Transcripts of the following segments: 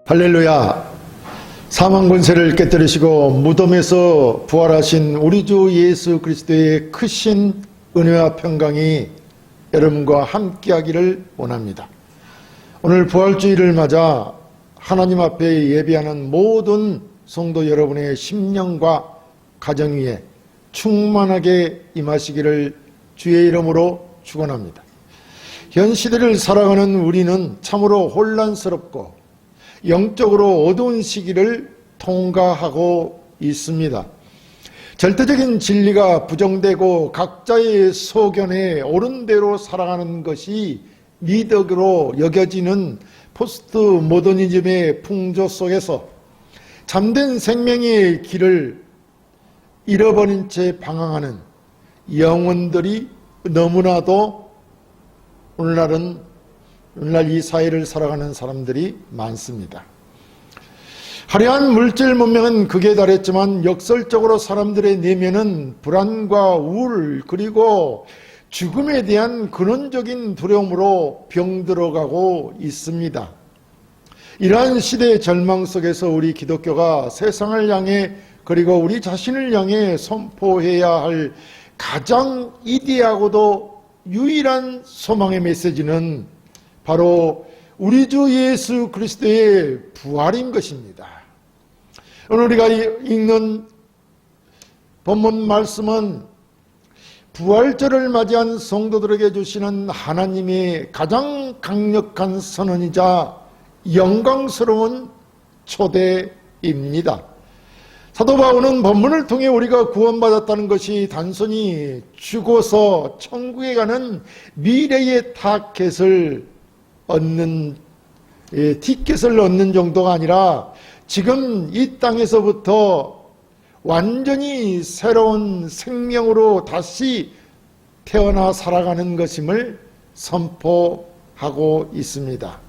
할렐루야. 사망 권세를 깨뜨리시고 무덤에서 부활하신 우리 주 예수 그리스도의 크신 은혜와 평강이 여러분과 함께하기를 원합니다. 오늘 부활주일을 맞아 하나님 앞에 예배하는 모든 성도 여러분의 심령과 가정 위에 충만하게 임하시기를 주의 이름으로 축원합니다. 현 시대를 살아가는 우리는 참으로 혼란스럽고 영적으로 어두운 시기를 통과하고 있습니다. 절대적인 진리가 부정되고 각자의 소견에 옳은 대로 살아가는 것이 미덕으로 여겨지는 포스트 모더니즘의 풍조 속에서 잠든 생명의 길을 잃어버린 채 방황하는 영혼들이 너무나도 오늘날 이 사회를 살아가는 사람들이 많습니다. 화려한 물질 문명은 극에 달했지만 역설적으로 사람들의 내면은 불안과 우울 그리고 죽음에 대한 근원적인 두려움으로 병들어가고 있습니다. 이러한 시대의 절망 속에서 우리 기독교가 세상을 향해 그리고 우리 자신을 향해 선포해야 할 가장 이디하고도 유일한 소망의 메시지는 바로 우리 주 예수 그리스도의 부활인 것입니다. 오늘 우리가 읽는 본문 말씀은 부활절을 맞이한 성도들에게 주시는 하나님의 가장 강력한 선언이자 영광스러운 초대입니다. 사도 바울은 본문을 통해 우리가 구원받았다는 것이 단순히 죽어서 천국에 가는 미래의 티켓을 얻는 정도가 아니라 지금 이 땅에서부터 완전히 새로운 생명으로 다시 태어나 살아가는 것임을 선포하고 있습니다.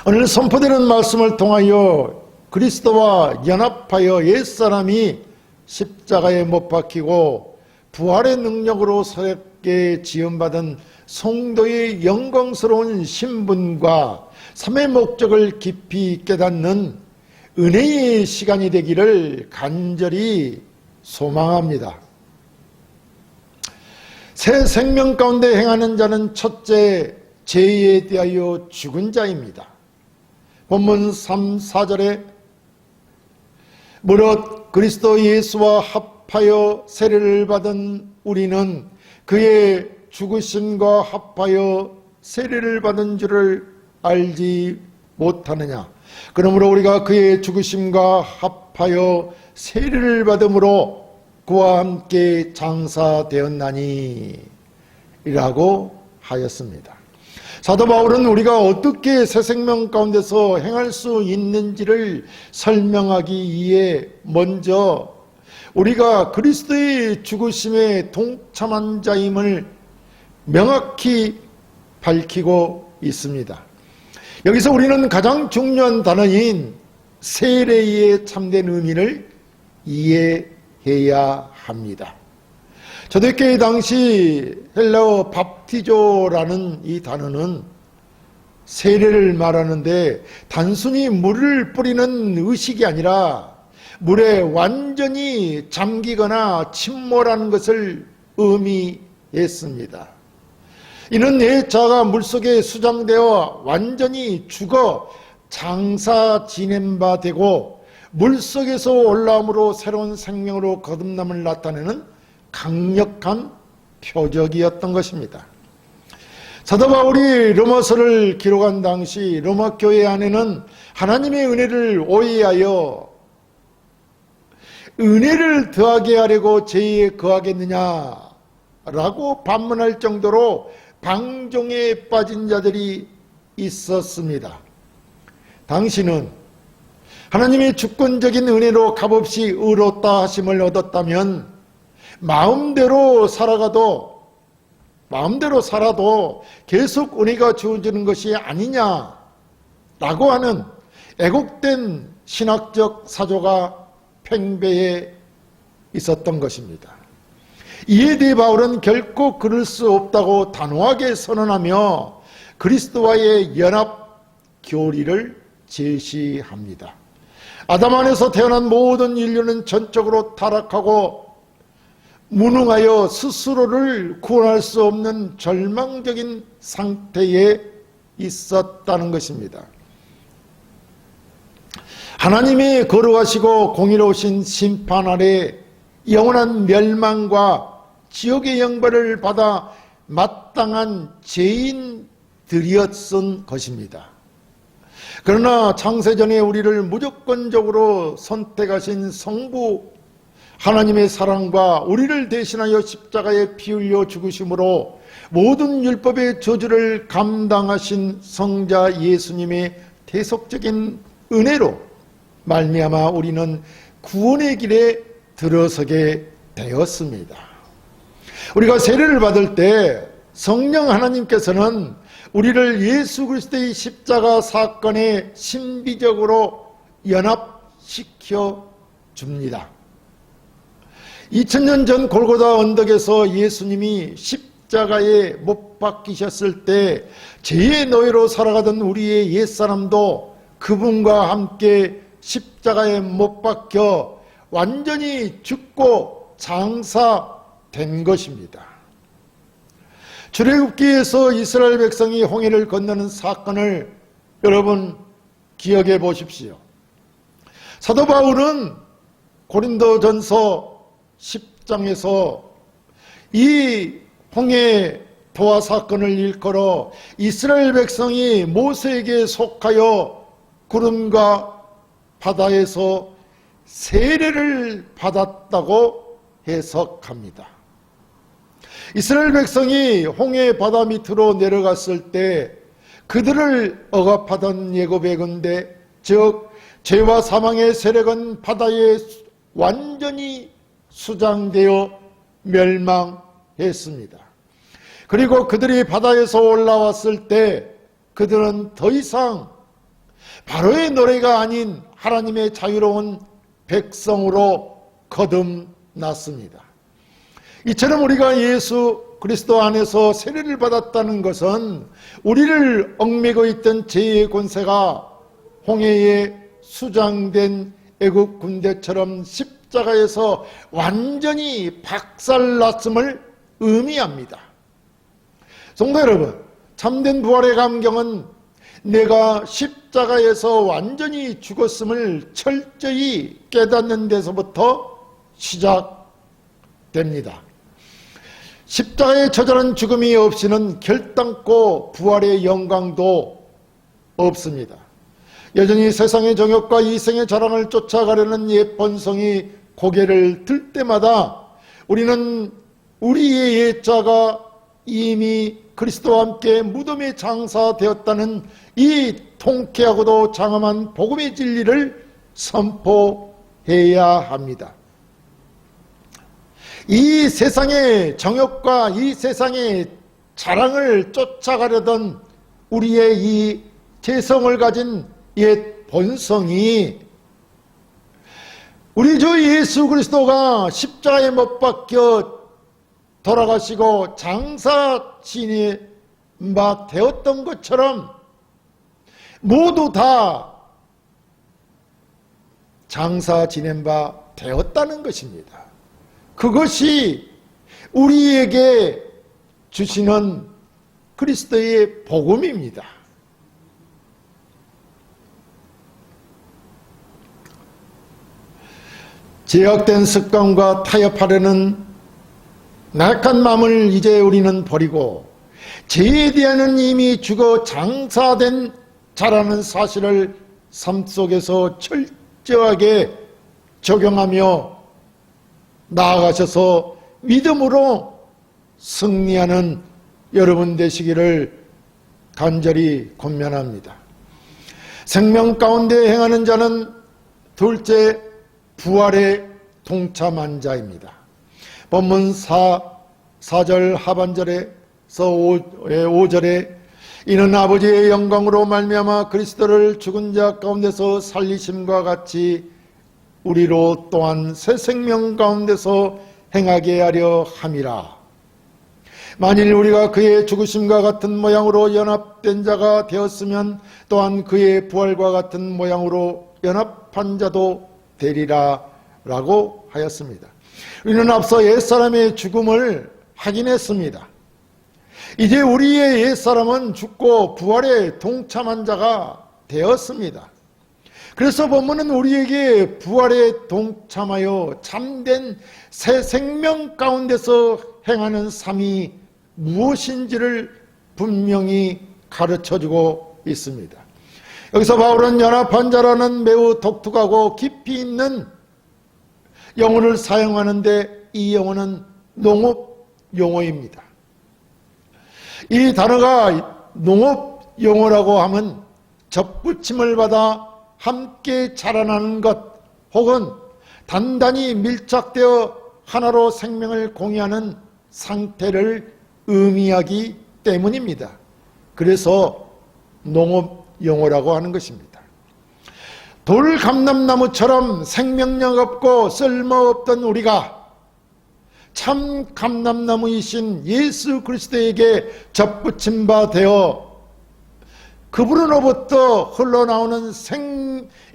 오늘 선포되는 말씀을 통하여 그리스도와 연합하여 옛사람이 십자가에 못 박히고 부활의 능력으로 새롭게 지음받은 성도의 영광스러운 신분과 삶의 목적을 깊이 깨닫는 은혜의 시간이 되기를 간절히 소망합니다. 새 생명 가운데 행하는 자는 첫째 죄에 대하여 죽은 자입니다. 본문 3, 4절에 무릇 그리스도 예수와 합하여 세례를 받은 우리는 그의 죽으심과 합하여 세례를 받은 줄을 알지 못하느냐. 그러므로 우리가 그의 죽으심과 합하여 세례를 받음으로 그와 함께 장사되었나니 라고 하였습니다. 사도 바울은 우리가 어떻게 새 생명 가운데서 행할 수 있는지를 설명하기 위해 먼저 우리가 그리스도의 죽으심에 동참한 자임을 명확히 밝히고 있습니다. 여기서 우리는 가장 중요한 단어인 세례의 참된 의미를 이해해야 합니다. 초대교회 당시 헬라어 밥티조라는 이 단어는 세례를 말하는데 단순히 물을 뿌리는 의식이 아니라 물에 완전히 잠기거나 침몰하는 것을 의미했습니다. 이는 내 자가 물속에 수장되어 완전히 죽어 장사 지낸 바 되고 물속에서 올라옴으로 새로운 생명으로 거듭남을 나타내는 강력한 표적이었던 것입니다. 사도 바울이 로마서를 기록한 당시 로마 교회 안에는 하나님의 은혜를 오해하여 은혜를 더하게 하려고 죄에 거하겠느냐라고 반문할 정도로 방종에 빠진 자들이 있었습니다. 당신은 하나님의 주권적인 은혜로 값없이 의롭다 하심을 얻었다면 마음대로 살아도 계속 은혜가 주어지는 것이 아니냐라고 하는 애곡된 신학적 사조가 팽배해 있었던 것입니다. 이에 대해 바울은 결코 그럴 수 없다고 단호하게 선언하며 그리스도와의 연합 교리를 제시합니다. 아담 안에서 태어난 모든 인류는 전적으로 타락하고 무능하여 스스로를 구원할 수 없는 절망적인 상태에 있었다는 것입니다. 하나님이 거룩하시고 공의로우신 심판 아래 영원한 멸망과 지옥의 영벌을 받아 마땅한 죄인들이었던 것입니다. 그러나 창세전에 우리를 무조건적으로 선택하신 성부 하나님의 사랑과 우리를 대신하여 십자가에 피 흘려 죽으심으로 모든 율법의 저주를 감당하신 성자 예수님의 대속적인 은혜로 말미암아 우리는 구원의 길에 들어서게 되었습니다. 우리가 세례를 받을 때 성령 하나님께서는 우리를 예수 그리스도의 십자가 사건에 신비적으로 연합시켜 줍니다. 2000년 전 골고다 언덕에서 예수님이 십자가에 못 박히셨을 때 죄의 노예로 살아가던 우리의 옛사람도 그분과 함께 십자가에 못 박혀 완전히 죽고 장사된 것입니다. 출애굽기에서 이스라엘 백성이 홍해를 건너는 사건을 여러분 기억해 보십시오. 사도 바울은 고린도전서 10장에서 이 홍해 도하 사건을 일컬어 이스라엘 백성이 모세에게 속하여 구름과 바다에서 세례를 받았다고 해석합니다. 이스라엘 백성이 홍해 바다 밑으로 내려갔을 때 그들을 억압하던 예고백인데, 즉 죄와 사망의 세력은 바다에 완전히 수장되어 멸망했습니다. 그리고 그들이 바다에서 올라왔을 때 그들은 더 이상 바로의 노래가 아닌 하나님의 자유로운 백성으로 거듭났습니다. 이처럼 우리가 예수 그리스도 안에서 세례를 받았다는 것은 우리를 얽매고 있던 죄의 권세가 홍해에 수장된 애국 군대처럼 십자가에서 완전히 박살났음을 의미합니다. 성도 여러분, 참된 부활의 감격은 내가 십자가에서 완전히 죽었음을 철저히 깨닫는 데서부터 시작됩니다. 십자가의 처절한 죽음이 없이는 결단코 부활의 영광도 없습니다. 여전히 세상의 정욕과 이생의 자랑을 쫓아가려는 옛 본성이 고개를 들 때마다 우리는 우리의 옛자가 이미 그리스도와 함께 무덤에 장사되었다는 이 통쾌하고도 장엄한 복음의 진리를 선포해야 합니다. 이 세상의 정욕과 이 세상의 자랑을 쫓아가려던 우리의 이 재성을 가진 옛 본성이 우리 주 예수 그리스도가 십자가에 못 박혀 돌아가시고 장사 지내 막 되었던 것처럼 모두 다 장사 지낸 바 되었다는 것입니다. 그것이 우리에게 주시는 그리스도의 복음입니다. 제약된 습관과 타협하려는 나약한 마음을 이제 우리는 버리고 죄에 대한은 이미 죽어 장사된 자라는 사실을 삶 속에서 철저하게 적용하며 나아가셔서 믿음으로 승리하는 여러분 되시기를 간절히 권면합니다. 생명 가운데 행하는 자는 둘째 부활에 동참한 자입니다. 본문 4절 하반절에서 5절에 이는 아버지의 영광으로 말미암아 그리스도를 죽은 자 가운데서 살리심과 같이 우리로 또한 새 생명 가운데서 행하게 하려 함이라. 만일 우리가 그의 죽으심과 같은 모양으로 연합된 자가 되었으면 또한 그의 부활과 같은 모양으로 연합한 자도 되리라 라고 하였습니다. 우리는 앞서 옛사람의 죽음을 확인했습니다. 이제 우리의 옛사람은 죽고 부활에 동참한 자가 되었습니다. 그래서 본문은 우리에게 부활에 동참하여 참된 새 생명 가운데서 행하는 삶이 무엇인지를 분명히 가르쳐주고 있습니다. 여기서 바울은 연합한 자라는 매우 독특하고 깊이 있는 영어를 사용하는데 이 영어는 농업 용어입니다. 이 단어가 농업 용어라고 하면 접붙임을 받아 함께 자라나는 것 혹은 단단히 밀착되어 하나로 생명을 공유하는 상태를 의미하기 때문입니다. 그래서 농업 용어라고 하는 것입니다. 돌감람나무처럼 생명력 없고 쓸모없던 우리가 참 감람나무이신 예수 그리스도에게 접붙임 바 되어 그분으로부터 흘러나오는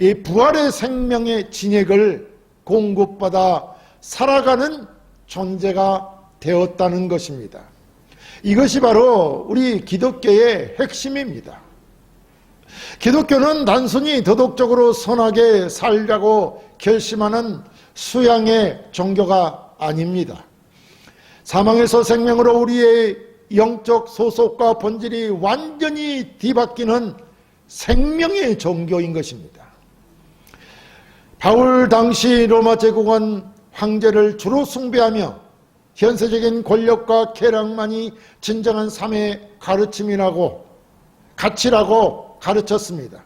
이 부활의 생명의 진액을 공급받아 살아가는 존재가 되었다는 것입니다. 이것이 바로 우리 기독교의 핵심입니다. 기독교는 단순히 도덕적으로 선하게 살자고 결심하는 수양의 종교가 아닙니다. 사망에서 생명으로 우리의 영적 소속과 본질이 완전히 뒤바뀌는 생명의 종교인 것입니다. 바울 당시 로마 제국은 황제를 주로 숭배하며 현세적인 권력과 쾌락만이 진정한 삶의 가르침이라고 가치라고 가르쳤습니다.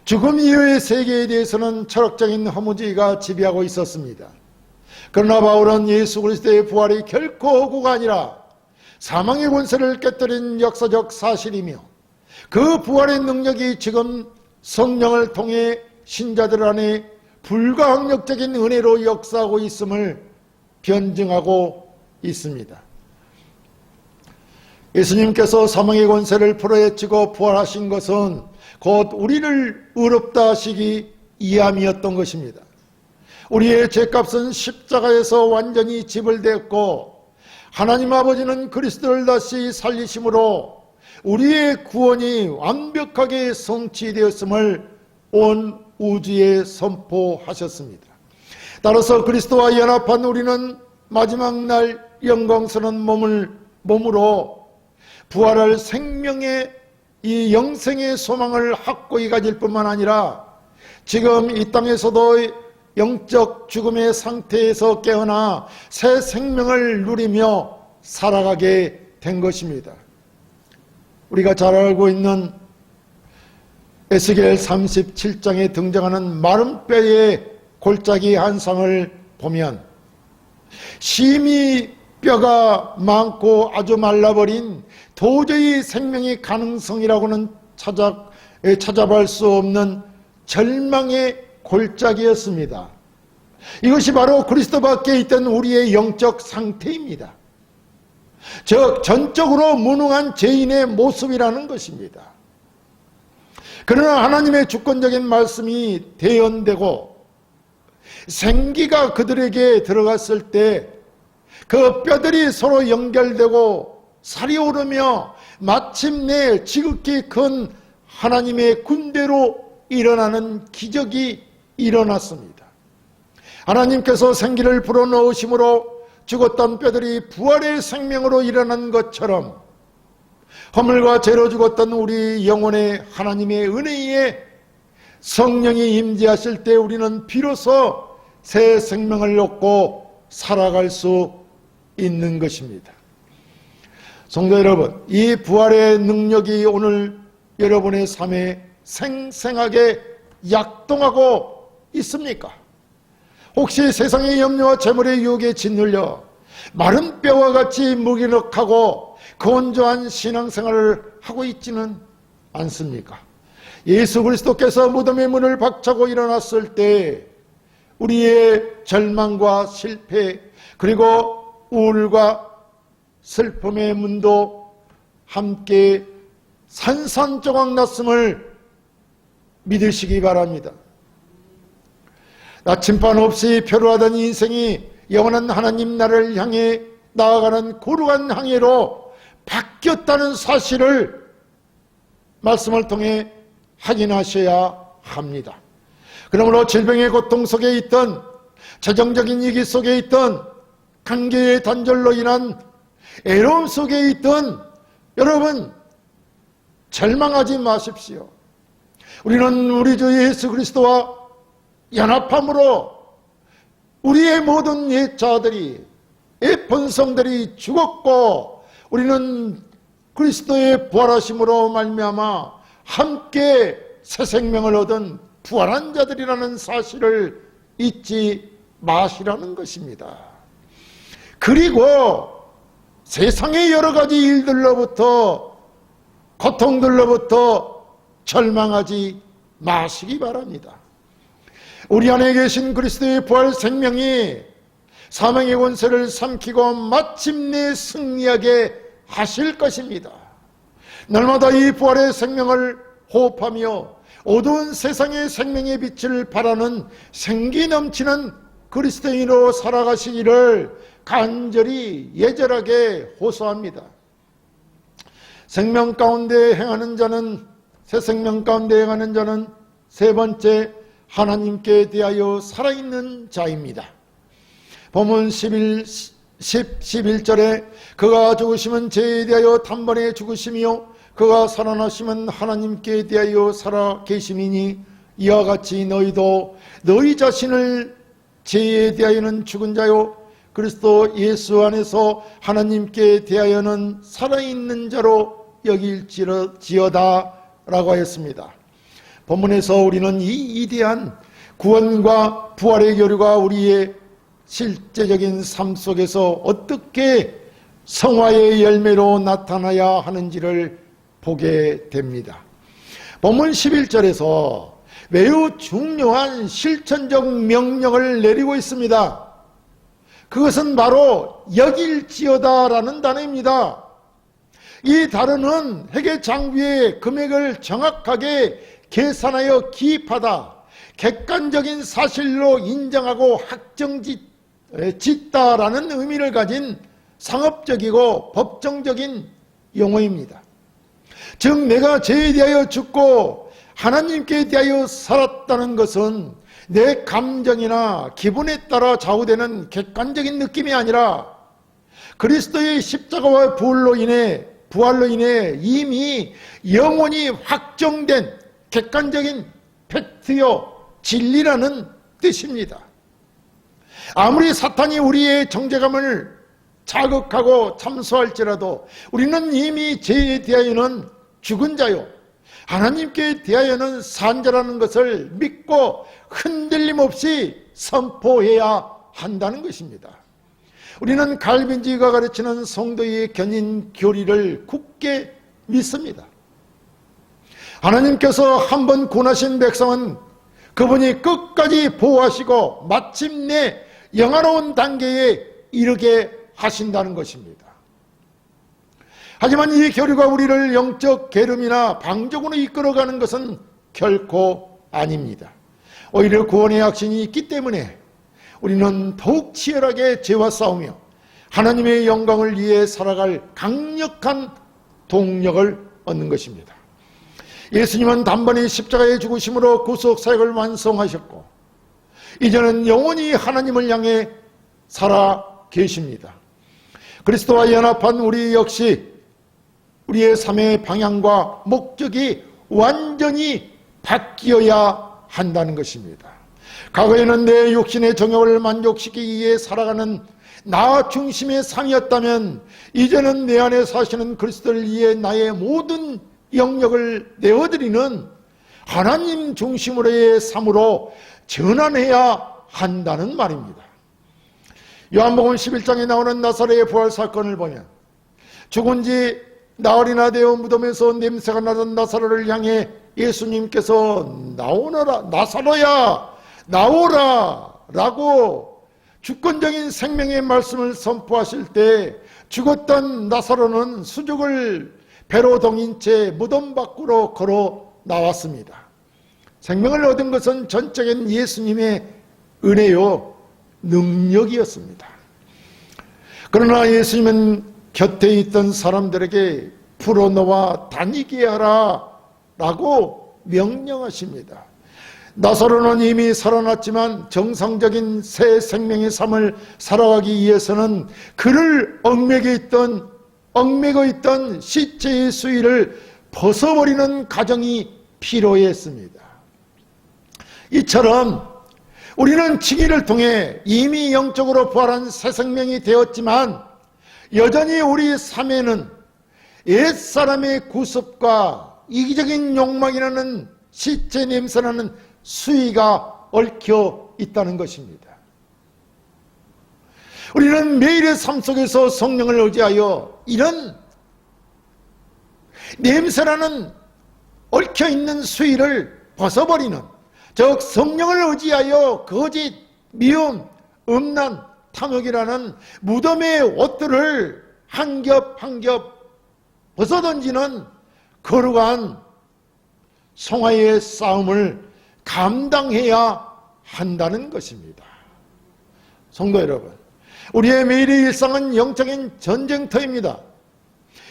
죽음 이후의 세계에 대해서는 철학적인 허무주의가 지배하고 있었습니다. 그러나 바울은 예수 그리스도의 부활이 결코 허구가 아니라 사망의 권세를 깨뜨린 역사적 사실이며 그 부활의 능력이 지금 성령을 통해 신자들 안에 불가항력적인 은혜로 역사하고 있음을 변증하고 있습니다. 예수님께서 사망의 권세를 풀어헤치고 부활하신 것은 곧 우리를 의롭다 하시기 위함이었던 것입니다. 우리의 죄값은 십자가에서 완전히 지불되었고 하나님 아버지는 그리스도를 다시 살리심으로 우리의 구원이 완벽하게 성취되었음을 온 우주에 선포하셨습니다. 따라서 그리스도와 연합한 우리는 마지막 날 영광스러운 몸으로 부활할 생명의 이 영생의 소망을 확고히 가질 뿐만 아니라 지금 이 땅에서도 영적 죽음의 상태에서 깨어나 새 생명을 누리며 살아가게 된 것입니다. 우리가 잘 알고 있는 에스겔 37장에 등장하는 마른 뼈의 골짜기 한상을 보면 심히 뼈가 많고 아주 말라버린 도저히 생명의 가능성이라고는 찾아볼 수 없는 절망의 골짜기였습니다. 이것이 바로 그리스도 밖에 있던 우리의 영적 상태입니다. 즉 전적으로 무능한 죄인의 모습이라는 것입니다. 그러나 하나님의 주권적인 말씀이 대언되고 생기가 그들에게 들어갔을 때 그 뼈들이 서로 연결되고 살이 오르며 마침내 지극히 큰 하나님의 군대로 일어나는 기적이 일어났습니다. 하나님께서 생기를 불어넣으심으로 죽었던 뼈들이 부활의 생명으로 일어난 것처럼 허물과 죄로 죽었던 우리 영혼의 하나님의 은혜에 성령이 임재하실 때 우리는 비로소 새 생명을 얻고 살아갈 수 있는 것입니다. 성도 여러분, 이 부활의 능력이 오늘 여러분의 삶에 생생하게 약동하고 있습니까? 혹시 세상의 염려와 재물의 유혹에 짓눌려 마른 뼈와 같이 무기력하고 건조한 신앙생활을 하고 있지는 않습니까? 예수 그리스도께서 무덤의 문을 박차고 일어났을 때 우리의 절망과 실패 그리고 우울과 슬픔의 문도 함께 산산조각 났음을 믿으시기 바랍니다. 나침반 없이 표류하던 인생이 영원한 하나님 나라를 향해 나아가는 거룩한 항해로 바뀌었다는 사실을 말씀을 통해 확인하셔야 합니다. 그러므로 질병의 고통 속에 있던, 재정적인 위기 속에 있던, 관계의 단절로 인한 애로움 속에 있던 여러분, 절망하지 마십시오. 우리는 우리 주 예수 그리스도와 연합함으로 우리의 모든 옛자들이, 옛 본성들이 죽었고 우리는 그리스도의 부활하심으로 말미암아 함께 새 생명을 얻은 부활한 자들이라는 사실을 잊지 마시라는 것입니다. 그리고 세상의 여러 가지 일들로부터, 고통들로부터 절망하지 마시기 바랍니다. 우리 안에 계신 그리스도의 부활 생명이 사망의 권세를 삼키고 마침내 승리하게 하실 것입니다. 날마다 이 부활의 생명을 호흡하며 어두운 세상의 생명의 빛을 바라는 생기 넘치는 그리스도인으로 살아가시기를 간절히 예절하게 호소합니다. 생명 가운데 행하는 자는, 새 생명 가운데 행하는 자는 세 번째, 하나님께 대하여 살아있는 자입니다. 본문 11절에 그가 죽으시면 죄에 대하여 단번에 죽으시며 그가 살아나시면 하나님께 대하여 살아 계심이니 이와 같이 너희도 너희 자신을 죄에 대하여는 죽은 자요 그리스도 예수 안에서 하나님께 대하여는 살아있는 자로 여길지어다 라고 하였습니다. 본문에서 우리는 이 위대한 구원과 부활의 교류가 우리의 실제적인 삶 속에서 어떻게 성화의 열매로 나타나야 하는지를 보게 됩니다. 본문 11절에서 매우 중요한 실천적 명령을 내리고 있습니다. 그것은 바로 여길지어다라는 단어입니다. 이 단어는 회계 장부의 금액을 정확하게 계산하여 기입하다, 객관적인 사실로 인정하고 확정짓다라는 의미를 가진 상업적이고 법정적인 용어입니다. 즉 내가 죄에 대하여 죽고 하나님께 대하여 살았다는 것은 내 감정이나 기분에 따라 좌우되는 객관적인 느낌이 아니라 그리스도의 십자가와 부활로 인해 이미 영원히 확정된 객관적인 팩트요 진리라는 뜻입니다. 아무리 사탄이 우리의 정죄감을 자극하고 참소할지라도 우리는 이미 죄에 대하여는 죽은 자요 하나님께 대하여는 산 자라는 것을 믿고 흔들림 없이 선포해야 한다는 것입니다. 우리는 갈빈지가 가르치는 성도의 견인 교리를 굳게 믿습니다. 하나님께서 한번 구원하신 백성은 그분이 끝까지 보호하시고 마침내 영화로운 단계에 이르게 하신다는 것입니다. 하지만 이 교리가 우리를 영적 게으름이나 방종으로 이끌어가는 것은 결코 아닙니다. 오히려 구원의 확신이 있기 때문에 우리는 더욱 치열하게 죄와 싸우며 하나님의 영광을 위해 살아갈 강력한 동력을 얻는 것입니다. 예수님은 단번에 십자가의 죽으심으로 구속사역을 완성하셨고 이제는 영원히 하나님을 향해 살아 계십니다. 그리스도와 연합한 우리 역시 우리의 삶의 방향과 목적이 완전히 바뀌어야 한다는 것입니다. 과거에는 내 육신의 정욕을 만족시키기 위해 살아가는 나 중심의 삶이었다면 이제는 내 안에 사시는 그리스도를 위해 나의 모든 영역을 내어드리는 하나님 중심으로의 삶으로 전환해야 한다는 말입니다. 요한복음 11장에 나오는 나사로의 부활 사건을 보면 죽은 지 나흘이나 되어 무덤에서 냄새가 나던 나사로를 향해 예수님께서 나오너라, 나사로야 나오라 라고 주권적인 생명의 말씀을 선포하실 때 죽었던 나사로는 수족을 배로 동인 채 무덤 밖으로 걸어 나왔습니다. 생명을 얻은 것은 전적인 예수님의 은혜요 능력이었습니다. 그러나 예수님은 곁에 있던 사람들에게 풀어놓아 다니게 하라 라고 명령하십니다. 나사로는 이미 살아났지만 정상적인 새 생명의 삶을 살아가기 위해서는 그를 얽매고 있던 시체의 수의를 벗어버리는 과정이 필요했습니다. 이처럼 우리는 칭의를 통해 이미 영적으로 부활한 새 생명이 되었지만 여전히 우리 삶에는 옛사람의 구습과 이기적인 욕망이라는 시체 냄새나는 수위가 얽혀 있다는 것입니다. 우리는 매일의 삶 속에서 성령을 의지하여 이런 냄새나는 얽혀있는 수위를 벗어버리는, 즉 성령을 의지하여 거짓, 미움, 음란, 탐욕이라는 무덤의 옷들을 한 겹 한 겹 벗어던지는 거룩한 성화의 싸움을 감당해야 한다는 것입니다. 성도 여러분, 우리의 매일의 일상은 영적인 전쟁터입니다.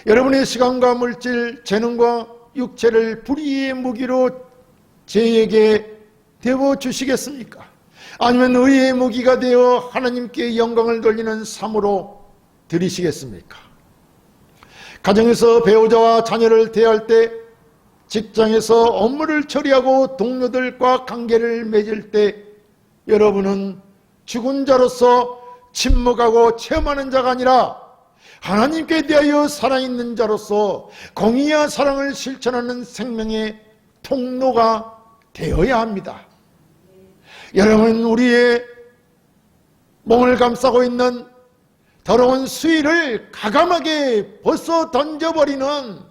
여러분의 시간과 물질, 재능과 육체를 불의의 무기로 저에게 되어주시겠습니까? 아니면 의의 무기가 되어 하나님께 영광을 돌리는 삶으로 드리시겠습니까? 가정에서 배우자와 자녀를 대할 때, 직장에서 업무를 처리하고 동료들과 관계를 맺을 때 여러분은 죽은 자로서 침묵하고 체험하는 자가 아니라 하나님께 대하여 살아있는 자로서 공의와 사랑을 실천하는 생명의 통로가 되어야 합니다. 여러분, 우리의 몸을 감싸고 있는 더러운 수위를 과감하게 벗어 던져버리는,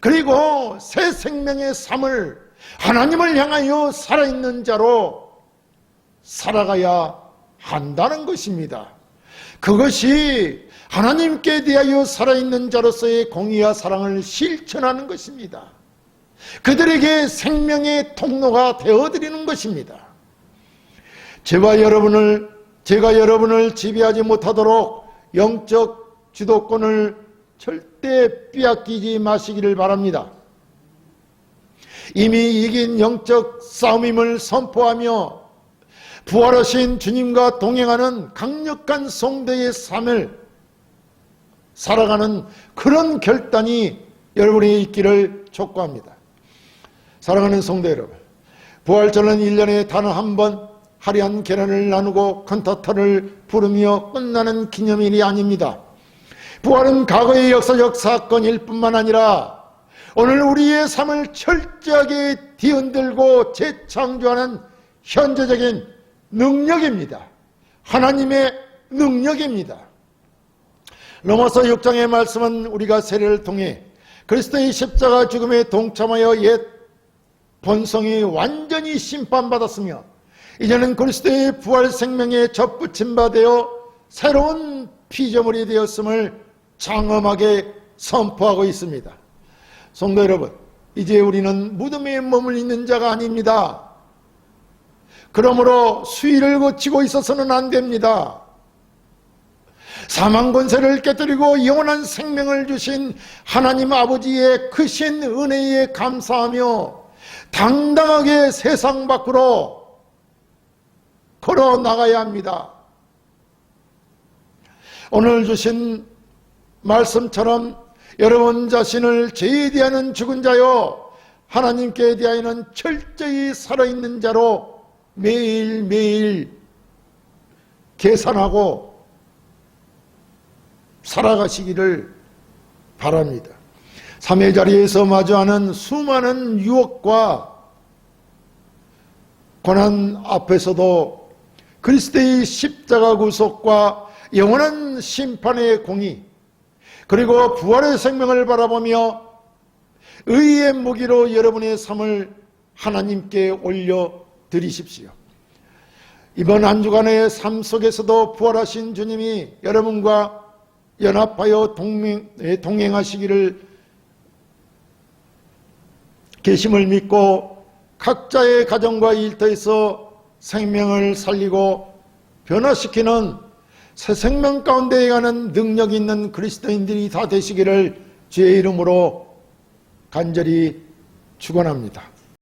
그리고 새 생명의 삶을 하나님을 향하여 살아있는 자로 살아가야 한다는 것입니다. 그것이 하나님께 대하여 살아있는 자로서의 공의와 사랑을 실천하는 것입니다. 그들에게 생명의 통로가 되어드리는 것입니다. 제가 여러분을 지배하지 못하도록 영적 주도권을 절대 빼앗기지 마시기를 바랍니다. 이미 이긴 영적 싸움임을 선포하며 부활하신 주님과 동행하는 강력한 성도의 삶을 살아가는 그런 결단이 여러분이 있기를 촉구합니다. 사랑하는 성도 여러분, 부활절은 1년에 단 한 번 화려한 계란을 나누고 칸타타를 부르며 끝나는 기념일이 아닙니다. 부활은 과거의 역사적 사건일 뿐만 아니라 오늘 우리의 삶을 철저하게 뒤흔들고 재창조하는 현재적인 능력입니다. 하나님의 능력입니다. 로마서 6장의 말씀은 우리가 세례를 통해 그리스도의 십자가 죽음에 동참하여 옛 본성이 완전히 심판받았으며 이제는 그리스도의 부활 생명에 접붙임 바 되어 새로운 피조물이 되었음을 장엄하게 선포하고 있습니다. 성도 여러분, 이제 우리는 무덤에 머물리는 자가 아닙니다. 그러므로 수위를 거치고 있어서는 안 됩니다. 사망 권세를 깨뜨리고 영원한 생명을 주신 하나님 아버지의 크신 은혜에 감사하며 당당하게 세상 밖으로 걸어 나가야 합니다. 오늘 주신 말씀처럼 여러분 자신을 죄에 대하여는 죽은 자요 하나님께 대하여는 철저히 살아있는 자로 매일매일 계산하고 살아가시기를 바랍니다. 삶의 자리에서 마주하는 수많은 유혹과 고난 앞에서도 그리스도의 십자가 구속과 영원한 심판의 공의, 그리고 부활의 생명을 바라보며 의의 무기로 여러분의 삶을 하나님께 올려드리십시오. 이번 한 주간의 삶 속에서도 부활하신 주님이 여러분과 연합하여 동행하시기를 계심을 믿고 각자의 가정과 일터에서 생명을 살리고 변화시키는 새 생명 가운데 가는 능력 있는 그리스도인들이 다 되시기를 주의 이름으로 간절히 축원합니다.